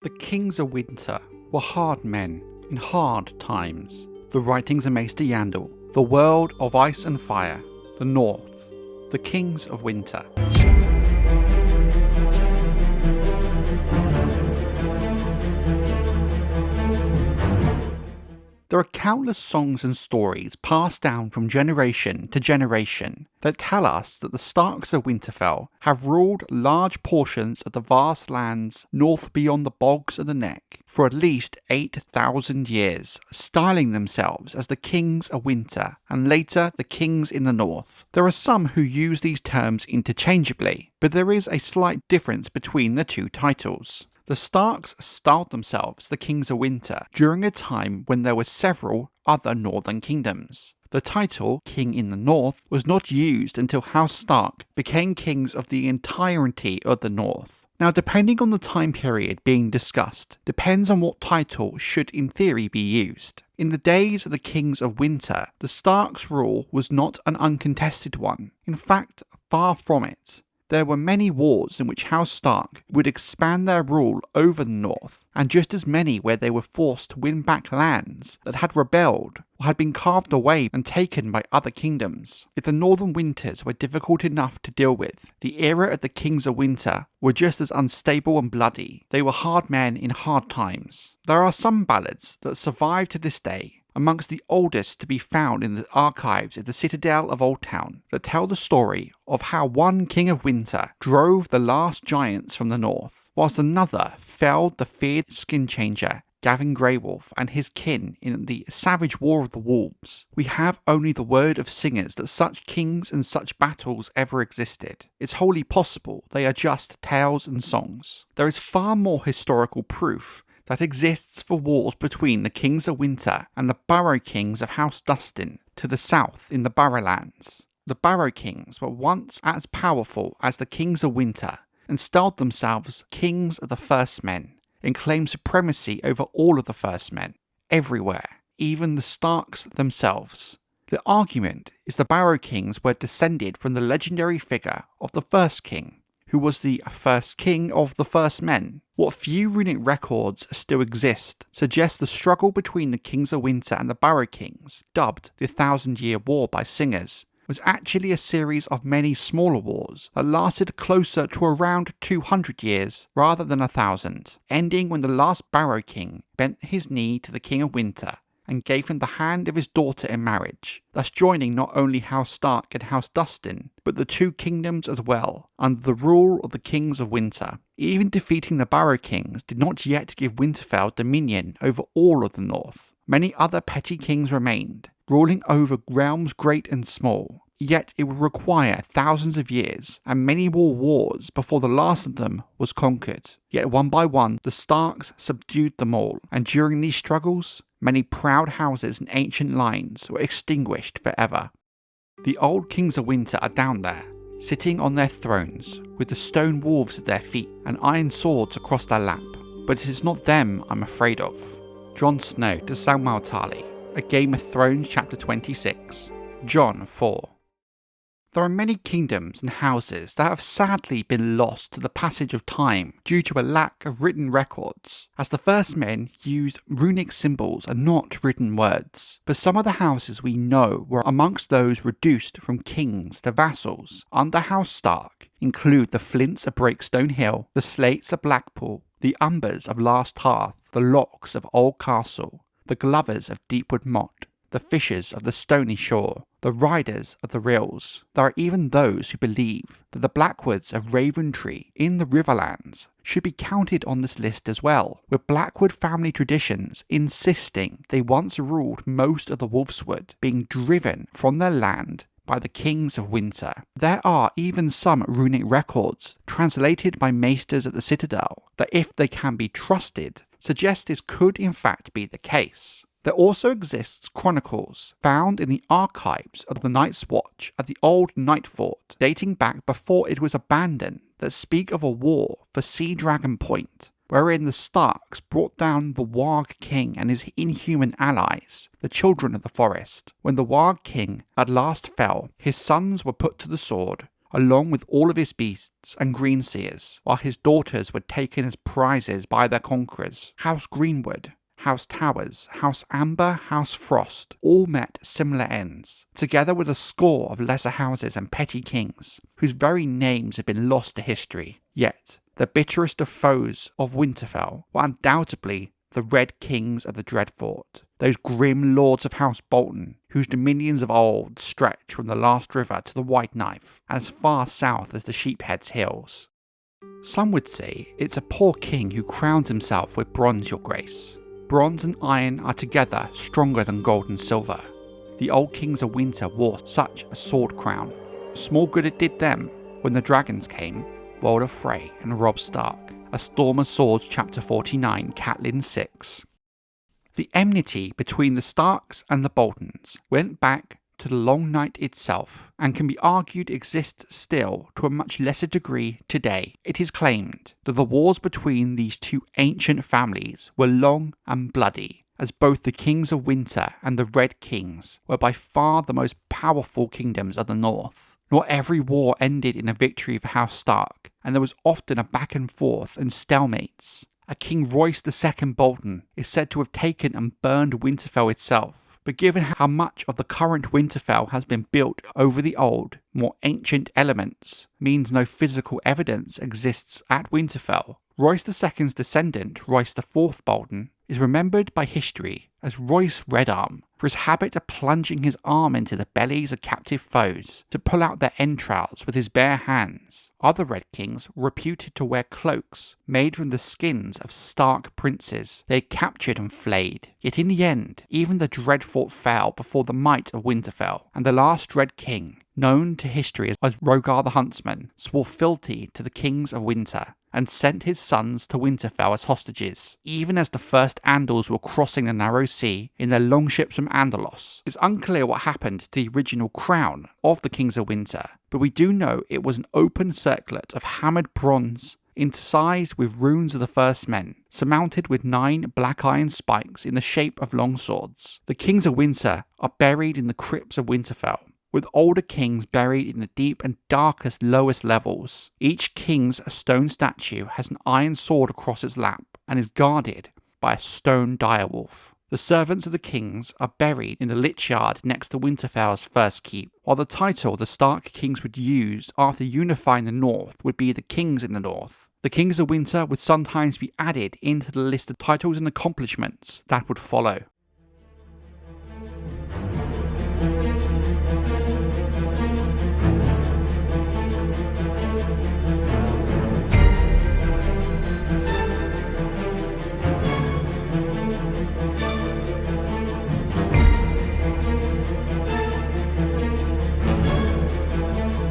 The kings of winter were hard men in hard times. The writings of Maester Yandel, the world of ice and fire, the north, the kings of winter. There are countless songs and stories passed down from generation to generation that tell us that the Starks of Winterfell have ruled large portions of the vast lands north beyond the bogs of the Neck for at least 8,000 years, styling themselves as the Kings of Winter and later the Kings in the North. There are some who use these terms interchangeably, but there is a slight difference between the two titles. The Starks styled themselves the Kings of Winter during a time when there were several other northern kingdoms. The title, King in the North, was not used until House Stark became kings of the entirety of the North. Now, depending on the time period being discussed, depends on what title should in theory be used. In the days of the Kings of Winter, the Starks' rule was not an uncontested one. In fact, far from it. There were many wars in which House Stark would expand their rule over the north, and just as many where they were forced to win back lands that had rebelled or had been carved away and taken by other kingdoms. If the northern winters were difficult enough to deal with, the era of the Kings of Winter were just as unstable and bloody. They were hard men in hard times. There are some ballads that survive to this day, amongst the oldest to be found in the archives at the Citadel of Old Town, that tell the story of how one King of Winter drove the last giants from the north, whilst another felled the feared skin changer Gavin Greywolf and his kin in the savage War of the Wolves. We have only the word of singers that such kings and such battles ever existed. It's wholly possible they are just tales and songs. There is far more historical proof that exists for wars between the Kings of Winter and the Barrow Kings of House Dustin to the south in the Barrowlands. The Barrow Kings were once as powerful as the Kings of Winter and styled themselves Kings of the First Men and claimed supremacy over all of the First Men, everywhere, even the Starks themselves. The argument is the Barrow Kings were descended from the legendary figure of the First King, who was the first king of the first men. What few runic records still exist suggest the struggle between the Kings of Winter and the Barrow Kings, dubbed the 1,000-Year War by singers, was actually a series of many smaller wars that lasted closer to around 200 years rather than 1,000, ending when the last Barrow King bent his knee to the King of Winter and gave him the hand of his daughter in marriage, thus joining not only House Stark and House Dustin, but the two kingdoms as well, under the rule of the Kings of Winter. Even defeating the Barrow Kings did not yet give Winterfell dominion over all of the north. Many other petty kings remained, ruling over realms great and small, yet it would require thousands of years and many more wars before the last of them was conquered. Yet one by one, the Starks subdued them all, and during these struggles, many proud houses and ancient lines were extinguished forever. The old Kings of Winter are down there, sitting on their thrones, with the stone wolves at their feet and iron swords across their lap. But it is not them I'm afraid of. Jon Snow to Salmael Tarly, A Game of Thrones Chapter 26, Jon 4. There are many kingdoms and houses that have sadly been lost to the passage of time due to a lack of written records, as the first men used runic symbols and not written words. But some of the houses we know were amongst those reduced from kings to vassals under House Stark include the Flints of Breakstone Hill, the Slates of Blackpool, the Umbers of Last Hearth, the Locks of Old Castle, the Glovers of Deepwood Motte, the Fishers of the Stony Shore, the Riders of the Rills. There are even those who believe that the Blackwoods of Raventree in the Riverlands should be counted on this list as well, with Blackwood family traditions insisting they once ruled most of the Wolfswood, being driven from their land by the Kings of Winter. There are even some runic records translated by maesters at the Citadel that, if they can be trusted, suggest this could in fact be the case. There also exists chronicles found in the archives of the Night's Watch at the old Night Fort, dating back before it was abandoned, that speak of a war for Sea Dragon Point, wherein the Starks brought down the Warg King and his inhuman allies, the Children of the Forest. When the Warg King at last fell, his sons were put to the sword, along with all of his beasts and greenseers, while his daughters were taken as prizes by their conquerors. House Greenwood, House Towers, House Amber, House Frost all met similar ends, together with a score of lesser houses and petty kings, whose very names have been lost to history. Yet, the bitterest of foes of Winterfell were undoubtedly the Red Kings of the Dreadfort, those grim lords of House Bolton, whose dominions of old stretch from the Last River to the White Knife, and as far south as the Sheephead's Hills. Some would say it's a poor king who crowns himself with bronze, your grace. Bronze and iron are together stronger than gold and silver. The old kings of winter wore such a sword crown. Small good it did them when the dragons came, Walder Frey and Robb Stark. A Storm of Swords chapter 49, Catelyn 6. The enmity between the Starks and the Boltons went back to the Long Night itself, and can be argued exists still to a much lesser degree today. It is claimed that the wars between these two ancient families were long and bloody, as both the Kings of Winter and the Red Kings were by far the most powerful kingdoms of the North. Not every war ended in a victory for House Stark, and there was often a back and forth and stalemates. A King Royce II Bolton is said to have taken and burned Winterfell itself, but given how much of the current Winterfell has been built over the old, more ancient elements, means no physical evidence exists at Winterfell. Royce II's descendant, Royce IV Bolton, is remembered by history as Royce Redarm for his habit of plunging his arm into the bellies of captive foes to pull out their entrails with his bare hands. Other Red Kings were reputed to wear cloaks made from the skins of Stark princes they had captured and flayed. Yet in the end, even the Dreadfort fell before the might of Winterfell, and the last Red King, known to history as Rogar the Huntsman, swore fealty to the Kings of Winter and sent his sons to Winterfell as hostages, even as the first Andals were crossing the narrow sea in their longships from Andalos. It's unclear what happened to the original crown of the Kings of Winter, but we do know it was an open circlet of hammered bronze incised with runes of the First Men, surmounted with 9 black iron spikes in the shape of long swords. The Kings of Winter are buried in the crypts of Winterfell, with older kings buried in the deep and darkest lowest levels. Each king's stone statue has an iron sword across its lap and is guarded by a stone direwolf. The servants of the kings are buried in the lich yard next to Winterfell's first keep, while the title the Stark kings would use after unifying the North would be the Kings in the North. The Kings of Winter would sometimes be added into the list of titles and accomplishments that would follow.